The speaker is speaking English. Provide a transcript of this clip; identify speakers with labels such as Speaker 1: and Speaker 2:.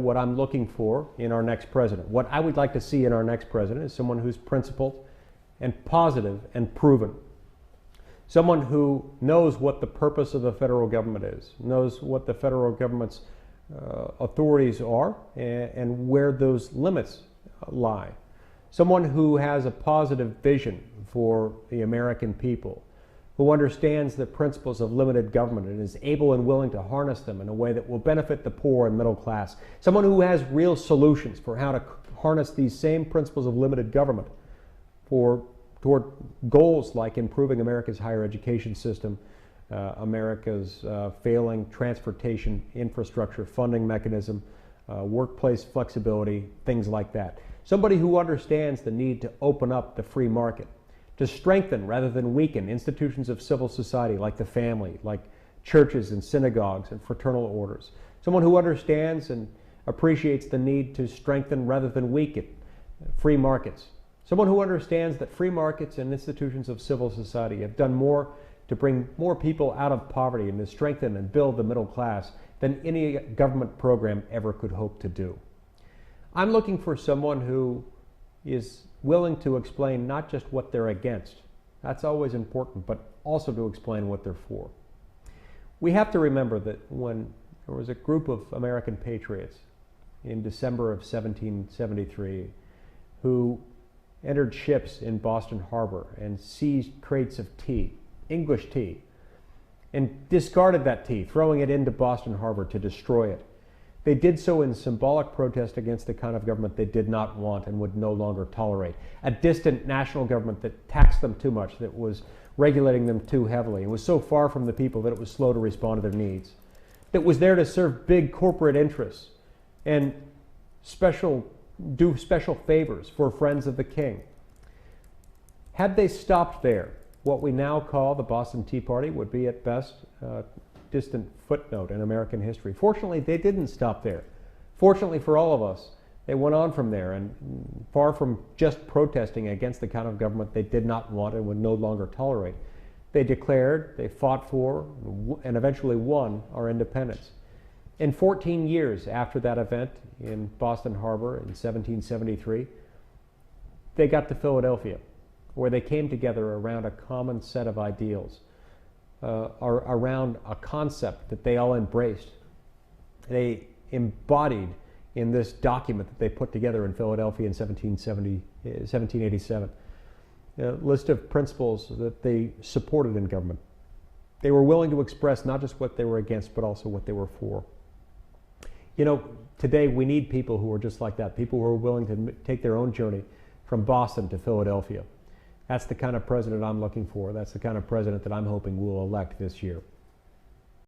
Speaker 1: what I'm looking for in our next president. What I would like to see in our next president is someone who's principled and positive and proven. Someone who knows what the purpose of the federal government is, knows what the federal government's authorities are and where those limits lie. Someone who has a positive vision for the American people, who understands the principles of limited government and is able and willing to harness them in a way that will benefit the poor and middle class. Someone who has real solutions for how to harness these same principles of limited government toward goals like improving America's higher education system, America's failing transportation infrastructure funding mechanism, workplace flexibility, things like that. Somebody who understands the need to open up the free market, to strengthen rather than weaken institutions of civil society like the family, like churches and synagogues and fraternal orders. Someone who understands and appreciates the need to strengthen rather than weaken free markets. Someone who understands that free markets and institutions of civil society have done more to bring more people out of poverty and to strengthen and build the middle class than any government program ever could hope to do. I'm looking for someone who is willing to explain not just what they're against, that's always important, but also to explain what they're for. We have to remember that when there was a group of American patriots in December of 1773 who entered ships in Boston Harbor and seized crates of tea, English tea, and discarded that tea, throwing it into Boston Harbor to destroy it. They did so in symbolic protest against the kind of government they did not want and would no longer tolerate. A distant national government that taxed them too much, that was regulating them too heavily, and was so far from the people that it was slow to respond to their needs. That was there to serve big corporate interests and do special favors for friends of the king. Had they stopped there, what we now call the Boston Tea Party would be at best distant footnote in American history. Fortunately, they didn't stop there. Fortunately for all of us, they went on from there, and far from just protesting against the kind of government they did not want and would no longer tolerate, they declared, they fought for, and eventually won our independence. In 14 years after that event in Boston Harbor in 1773, they got to Philadelphia, where they came together around a common set of ideals, around a concept that they all embraced. They embodied in this document that they put together in Philadelphia in 1787, a list of principles that they supported in government. They were willing to express not just what they were against, but also what they were for. You know, today we need people who are just like that, people who are willing to take their own journey from Boston to Philadelphia. That's the kind of president I'm looking for. That's the kind of president that I'm hoping we'll elect this year.